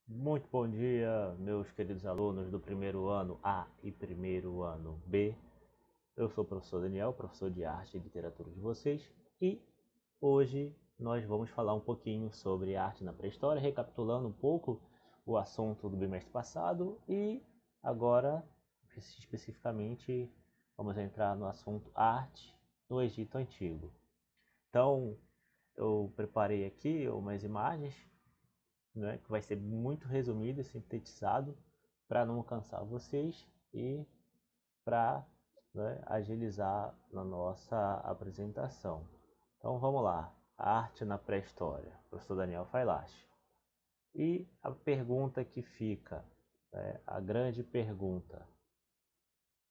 Muito bom dia, meus queridos alunos do primeiro ano A e primeiro ano B. Eu sou o professor Daniel, professor de arte e literatura de vocês, e hoje nós vamos falar um pouquinho sobre arte na pré-história, recapitulando um pouco o assunto do bimestre passado e agora, especificamente, vamos entrar no assunto arte no Egito Antigo. Então, eu preparei aqui umas imagens, né, que vai ser muito resumido e sintetizado para não cansar vocês e para, né, agilizar na nossa apresentação. Então vamos lá, a arte na pré-história, professor Daniel Failache. E a pergunta que fica, né, a grande pergunta,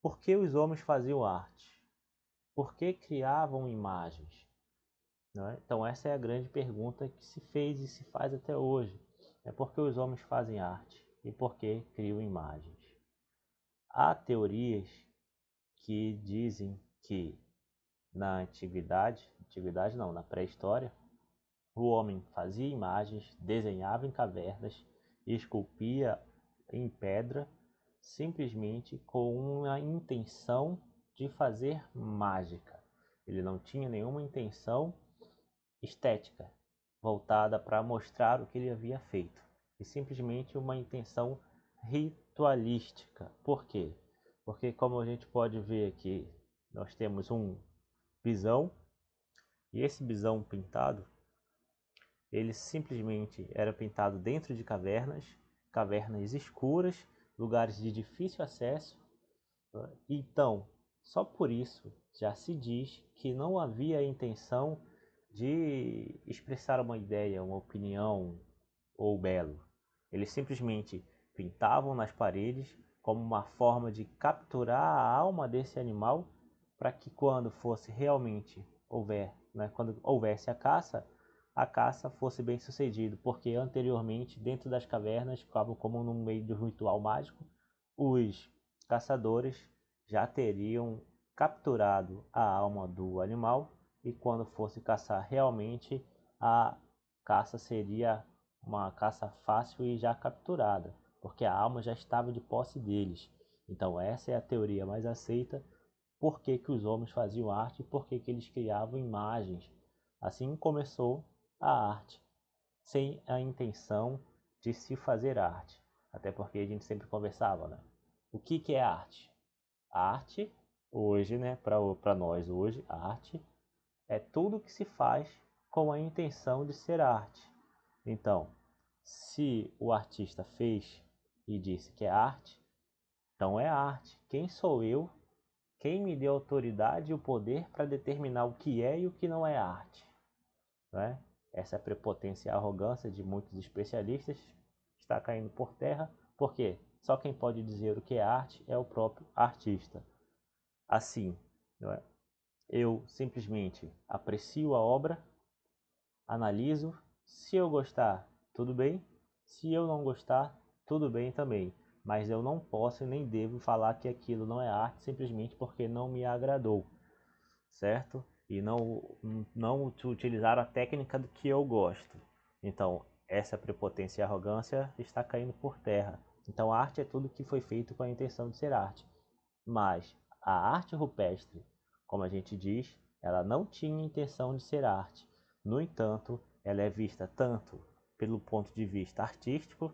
por que os homens faziam arte? Por que criavam imagens? Né? Então essa é a grande pergunta que se fez e se faz até hoje. É por que os homens fazem arte e por que criam imagens. Há teorias que dizem que na antiguidade não, na pré-história, o homem fazia imagens, desenhava em cavernas e esculpia em pedra simplesmente com uma intenção de fazer mágica. Ele não tinha nenhuma intenção estética voltada para mostrar o que ele havia feito, e simplesmente uma intenção ritualística. Por quê? Porque, como a gente pode ver aqui, nós temos um bisão, e esse bisão pintado, ele simplesmente era pintado dentro de cavernas, cavernas escuras, lugares de difícil acesso. Então, só por isso já se diz que não havia intenção de expressar uma ideia, uma opinião ou belo. Eles simplesmente pintavam nas paredes como uma forma de capturar a alma desse animal para que quando fosse realmente quando houvesse a caça fosse bem sucedida, porque anteriormente dentro das cavernas, como no meio do ritual mágico, os caçadores já teriam capturado a alma do animal e quando fosse caçar realmente a caça seria uma caça fácil e já capturada, porque a alma já estava de posse deles. Então essa é a teoria mais aceita, por que que os homens faziam arte e por que que eles criavam imagens. Assim começou a arte, sem a intenção de se fazer arte. Até porque a gente sempre conversava, né? O que que é arte? A arte, hoje, né, para nós hoje, a arte é tudo que se faz com a intenção de ser arte. Então, se o artista fez e disse que é arte, então é arte. Quem sou eu? Quem me deu autoridade e o poder para determinar o que é e o que não é arte? Né? Essa prepotência e arrogância de muitos especialistas está caindo por terra, porque só quem pode dizer o que é arte é o próprio artista. Assim, não é? Eu simplesmente aprecio a obra, analiso, se eu gostar, tudo bem, se eu não gostar, tudo bem também, mas eu não posso e nem devo falar que aquilo não é arte simplesmente porque não me agradou, certo? E não utilizar a técnica do que eu gosto. Então, essa prepotência e arrogância está caindo por terra. Então, a arte é tudo que foi feito com a intenção de ser arte. Mas a arte rupestre, como a gente diz, ela não tinha intenção de ser arte. No entanto, ela é vista tanto pelo ponto de vista artístico,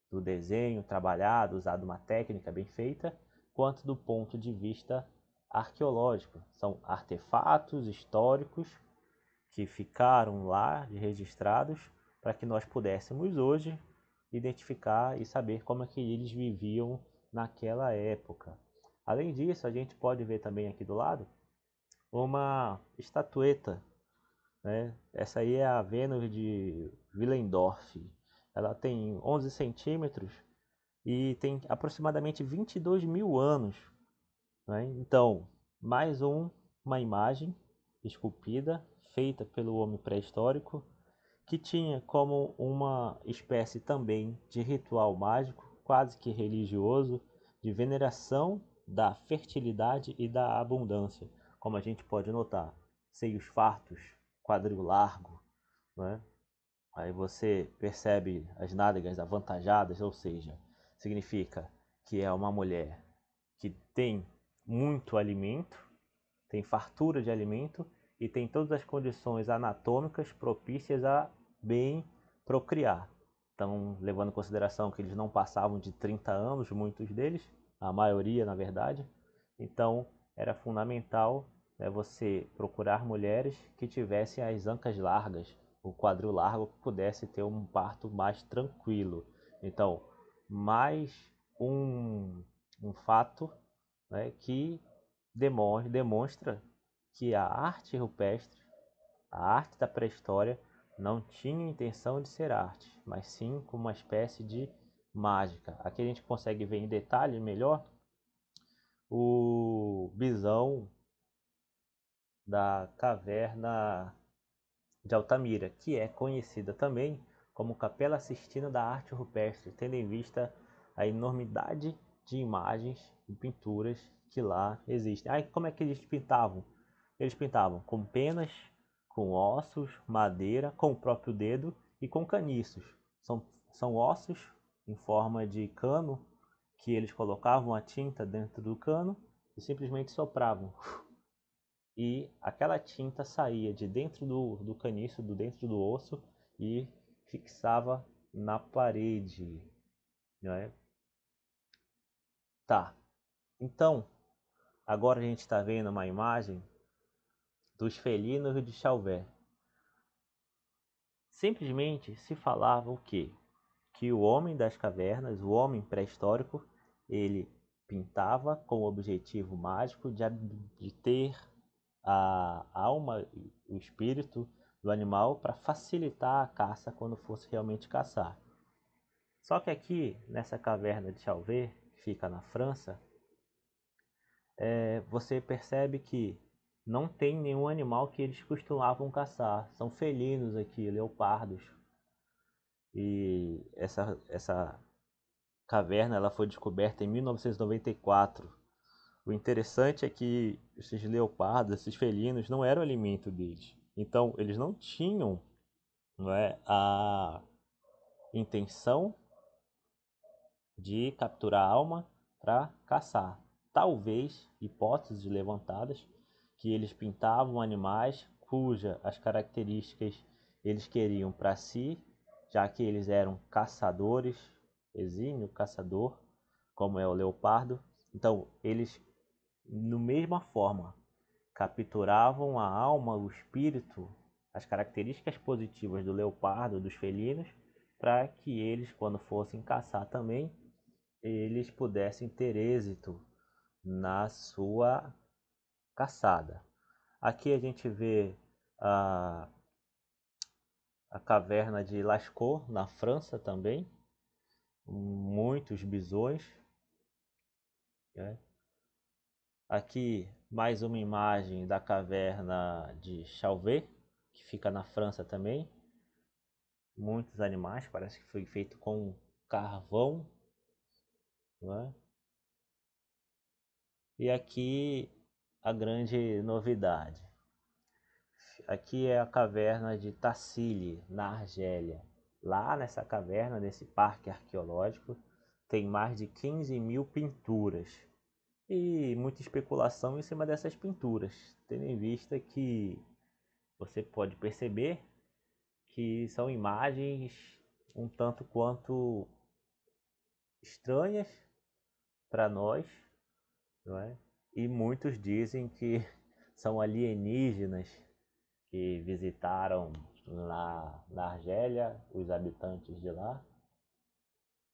do desenho trabalhado, usado uma técnica bem feita, quanto do ponto de vista arqueológico. São artefatos históricos que ficaram lá registrados para que nós pudéssemos hoje identificar e saber como é que eles viviam naquela época. Além disso, a gente pode ver também aqui do lado uma estatueta, né? Essa aí é a Vênus de Willendorf. Ela tem 11 centímetros e tem aproximadamente 22 mil anos. Né? Então, mais uma imagem esculpida, feita pelo homem pré-histórico, que tinha como uma espécie também de ritual mágico, quase que religioso, de veneração da fertilidade e da abundância, como a gente pode notar, seios fartos, quadril largo, né? Aí você percebe as nádegas avantajadas, ou seja, significa que é uma mulher que tem muito alimento, tem fartura de alimento e tem todas as condições anatômicas propícias a bem procriar. Então, levando em consideração que eles não passavam de 30 anos, muitos deles, a maioria na verdade, então era fundamental, né, você procurar mulheres que tivessem as ancas largas, o quadril largo, que pudesse ter um parto mais tranquilo. Então, mais um fato, né, que demonstra que a arte rupestre, a arte da pré-história, não tinha intenção de ser arte, mas sim como uma espécie de mágica. Aqui a gente consegue ver em detalhe melhor o bisão da caverna de Altamira, que é conhecida também como Capela Sistina da Arte Rupestre, tendo em vista a enormidade de imagens e pinturas que lá existem. Aí como é que eles pintavam? Eles pintavam com penas, com ossos, madeira, com o próprio dedo e com caniços. São ossos em forma de cano que eles colocavam a tinta dentro do cano e simplesmente sopravam. E aquela tinta saía de dentro do caniço, do dentro do osso e fixava na parede, não é? Tá, então agora a gente está vendo uma imagem dos felinos de Chauvet. Simplesmente se falava o quê? Que o homem das cavernas, o homem pré-histórico, ele pintava com o objetivo mágico de ter a alma, o espírito do animal para facilitar a caça quando fosse realmente caçar. Só que aqui, nessa caverna de Chauvet, que fica na França, você percebe que não tem nenhum animal que eles costumavam caçar. São felinos aqui, leopardos. E essa caverna ela foi descoberta em 1994. O interessante é que esses leopardos, esses felinos, não eram alimento deles. Então, eles não tinham, não é, a intenção de capturar a alma para caçar. Talvez, hipóteses levantadas, que eles pintavam animais cujas as características eles queriam para si, já que eles eram caçadores, exímio caçador, como é o leopardo. Então, eles, da mesma forma, capturavam a alma, o espírito, as características positivas do leopardo, dos felinos, para que eles, quando fossem caçar também, eles pudessem ter êxito na sua caçada. Aqui a gente vê a, a caverna de Lascaux, na França também, muitos bisões, né? Aqui mais uma imagem da caverna de Chauvet, que fica na França também. Muitos animais, parece que foi feito com carvão, né? E aqui a grande novidade. Aqui é a caverna de Tassili, na Argélia. Lá nessa caverna, nesse parque arqueológico, tem mais de 15 mil pinturas. E muita especulação em cima dessas pinturas, tendo em vista que você pode perceber que são imagens um tanto quanto estranhas para nós, não é? E muitos dizem que são alienígenas que visitaram lá na Argélia, os habitantes de lá,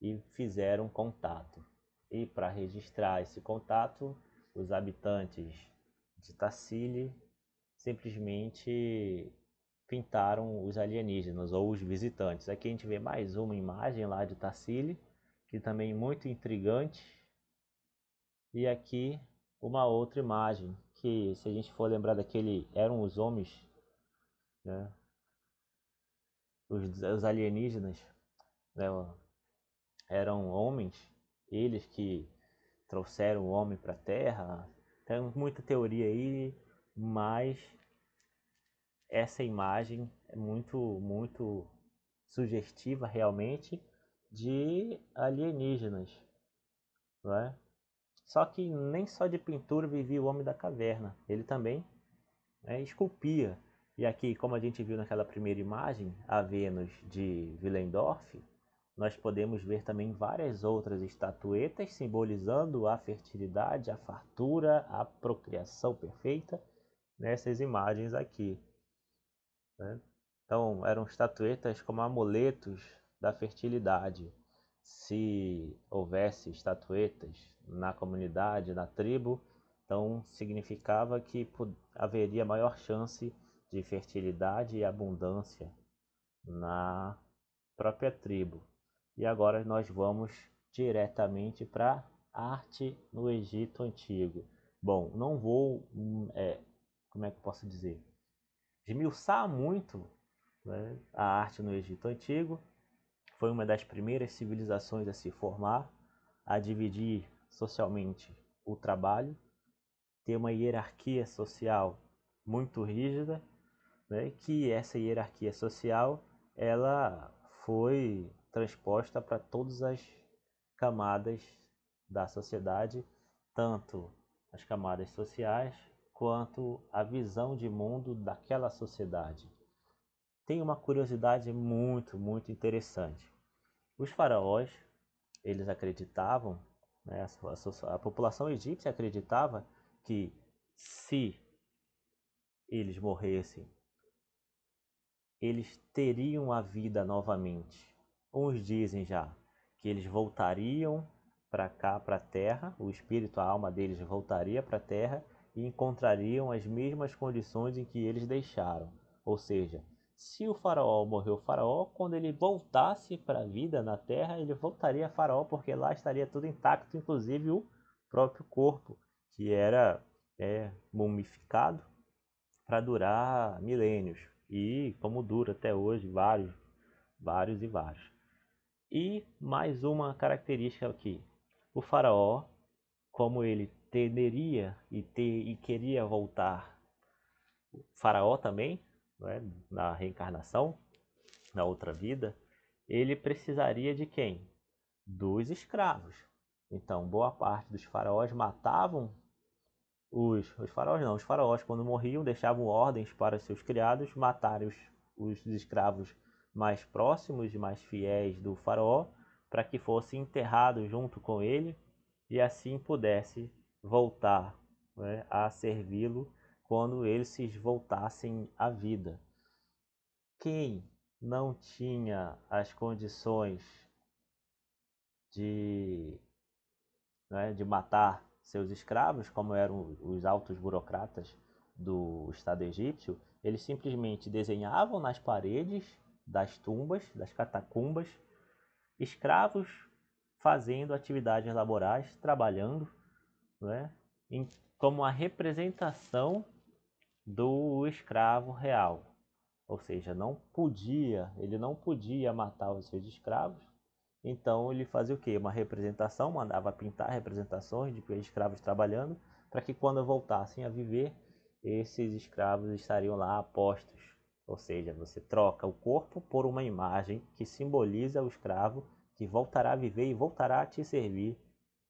e fizeram contato. E para registrar esse contato, os habitantes de Tassili simplesmente pintaram os alienígenas ou os visitantes. Aqui a gente vê mais uma imagem lá de Tassili, que também é muito intrigante. E aqui uma outra imagem, que se a gente for lembrar daquele, eram os homens, né? Os alienígenas, né? Eram homens, eles que trouxeram o homem para a Terra. Tem muita teoria aí, mas essa imagem é muito sugestiva realmente de alienígenas, não é? Só que nem só de pintura vivia o homem da caverna, ele também, né, esculpia. E aqui, como a gente viu naquela primeira imagem, a Vênus de Willendorf, nós podemos ver também várias outras estatuetas simbolizando a fertilidade, a fartura, a procriação perfeita nessas imagens aqui, né? Então, eram estatuetas como amuletos da fertilidade. Se houvesse estatuetas na comunidade, na tribo, então significava que haveria maior chance de fertilidade e abundância na própria tribo. E agora nós vamos diretamente para arte no Egito Antigo. Bom, não vou, como é que eu posso dizer, esmiuçar muito, né, a arte no Egito Antigo. Foi uma das primeiras civilizações a se formar, a dividir socialmente o trabalho, ter uma hierarquia social muito rígida, né, que essa hierarquia social ela foi transposta para todas as camadas da sociedade, tanto as camadas sociais quanto a visão de mundo daquela sociedade. Tem uma curiosidade muito interessante. Os faraós, eles acreditavam, né, a população egípcia acreditava que se eles morressem, eles teriam a vida novamente. Uns dizem já que eles voltariam para cá, para a terra, o espírito, a alma deles voltaria para a terra e encontrariam as mesmas condições em que eles deixaram. Ou seja, se o faraó morreu faraó, quando ele voltasse para a vida na terra, ele voltaria faraó, porque lá estaria tudo intacto, inclusive o próprio corpo, que era mumificado para durar milênios. E como dura até hoje, vários e vários. E mais uma característica aqui. O faraó, como ele temeria e queria voltar faraó também, né, na reencarnação, na outra vida, ele precisaria de quem? Dos escravos. Então, boa parte dos faraós matavam os faraós não, os faraós quando morriam deixavam ordens para seus criados matarem os escravos mais próximos e mais fiéis do faraó para que fossem enterrados junto com ele e assim pudesse voltar, né, a servi-lo quando eles se voltassem à vida. Quem não tinha as condições de, né, de matar seus escravos, como eram os altos burocratas do Estado egípcio, eles simplesmente desenhavam nas paredes das tumbas, das catacumbas, escravos fazendo atividades laborais, trabalhando, né, como a representação do escravo real. Ou seja, ele não podia matar os seus escravos, então ele fazia o quê? Uma representação, mandava pintar representações de escravos trabalhando, para que quando voltassem a viver, esses escravos estariam lá apostos. Ou seja, você troca o corpo por uma imagem que simboliza o escravo que voltará a viver e voltará a te servir,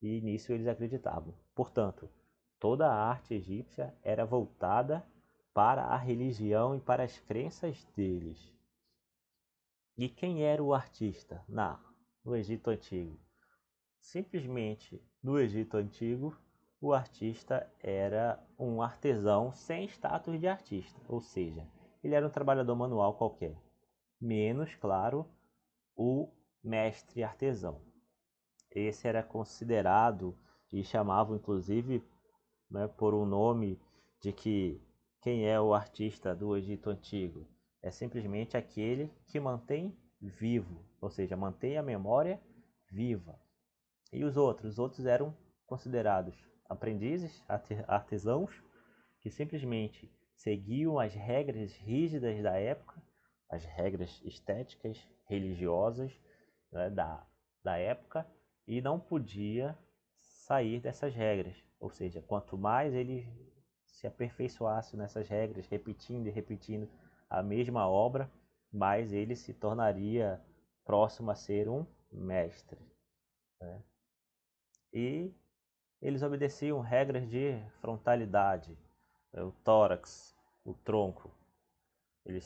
e nisso eles acreditavam. Portanto, toda a arte egípcia era voltada para a religião e para as crenças deles. E quem era o artista no Egito Antigo? Simplesmente, no Egito Antigo, o artista era um artesão sem status de artista, ou seja, ele era um trabalhador manual qualquer, menos, claro, o mestre artesão. Esse era considerado e chamavam inclusive, né, por um nome de que quem é o artista do Egito Antigo é simplesmente aquele que mantém vivo, ou seja, mantém a memória viva. E os outros? Os outros eram considerados aprendizes, artesãos, que simplesmente seguiam as regras rígidas da época, as regras estéticas, religiosas, né, da época, e não podia sair dessas regras. Ou seja, quanto mais ele se aperfeiçoasse nessas regras, repetindo e repetindo a mesma obra, mais ele se tornaria próximo a ser um mestre, né? E eles obedeciam regras de frontalidade, o tórax, o tronco. Ele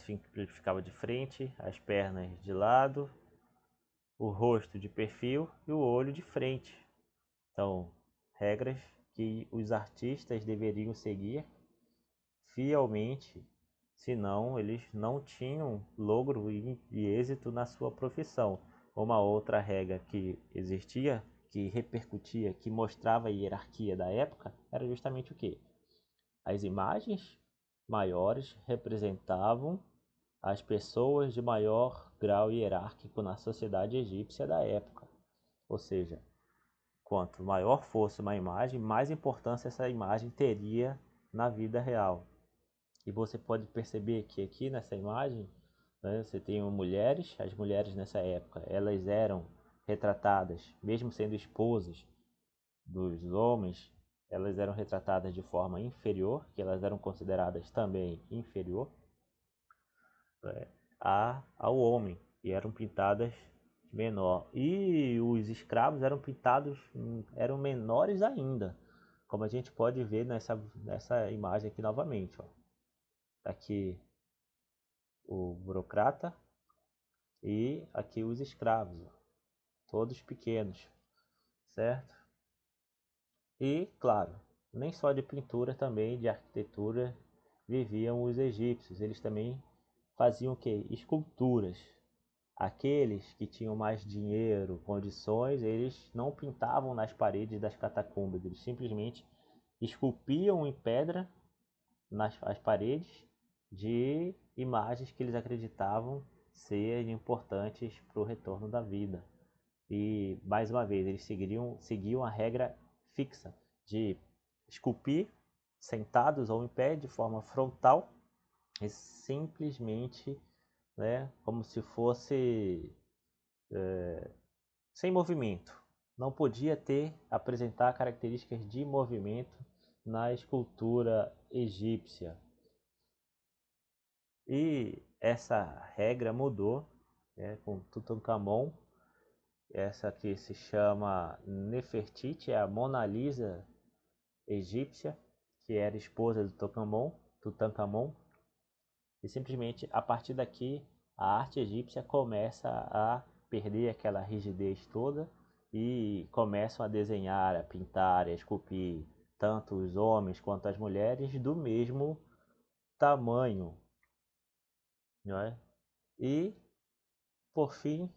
ficava de frente, as pernas de lado, o rosto de perfil e o olho de frente. Então, regras que os artistas deveriam seguir fielmente, senão eles não tinham logro e êxito na sua profissão. Uma outra regra que existia, que repercutia, que mostrava a hierarquia da época, era justamente o quê? As imagens maiores representavam as pessoas de maior grau hierárquico na sociedade egípcia da época. Ou seja, quanto maior fosse uma imagem, mais importância essa imagem teria na vida real. E você pode perceber que aqui nessa imagem, né, você tem mulheres, as mulheres nessa época, elas eram retratadas, mesmo sendo esposas dos homens, elas eram retratadas de forma inferior, que elas eram consideradas também inferior, né, ao homem, e eram pintadas menor. E os escravos eram pintados, eram menores ainda, como a gente pode ver nessa imagem aqui novamente. Ó. Tá aqui o burocrata e aqui os escravos, ó, todos pequenos, certo? E, claro, nem só de pintura, também de arquitetura viviam os egípcios. Eles também faziam o quê? Esculturas. Aqueles que tinham mais dinheiro, condições, eles não pintavam nas paredes das catacumbas, eles simplesmente esculpiam em pedra as paredes de imagens que eles acreditavam ser importantes para o retorno da vida. E, mais uma vez, eles seguiam a regra fixa de esculpir sentados ou em pé de forma frontal e simplesmente, né, como se fosse sem movimento. Não podia apresentar características de movimento na escultura egípcia. E essa regra mudou, né, com Tutankhamon. Essa aqui se chama Nefertiti, é a Mona Lisa egípcia, que era esposa de Tutankhamon. E simplesmente a partir daqui a arte egípcia começa a perder aquela rigidez toda e começam a desenhar, a pintar, a esculpir tanto os homens quanto as mulheres do mesmo tamanho, não é? E por fim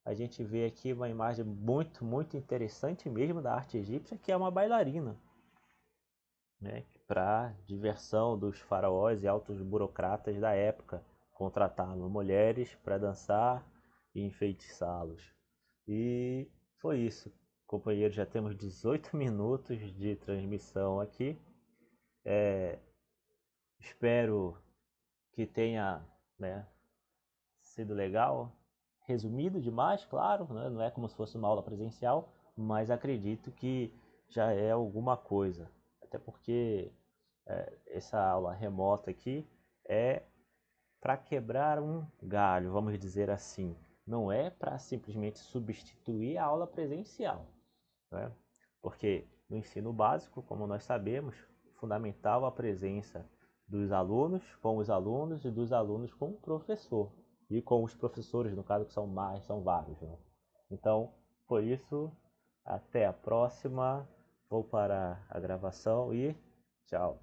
a gente vê aqui uma imagem muito, muito interessante mesmo da arte egípcia, que é uma bailarina, né? Para diversão dos faraós e altos burocratas da época, contratavam mulheres para dançar e enfeitiçá-los. E foi isso, companheiros, já temos 18 minutos de transmissão aqui. Espero que tenha, né, sido legal. Resumido demais, claro, né? Não é como se fosse uma aula presencial, mas acredito que já é alguma coisa. Até porque essa aula remota aqui é para quebrar um galho, vamos dizer assim. Não é para simplesmente substituir a aula presencial, né? Porque no ensino básico, como nós sabemos, fundamental a presença dos alunos com os alunos e dos alunos com o professor. E com os professores, no caso, que são vários, né? Então, por isso, até a próxima. Vou parar a gravação e tchau.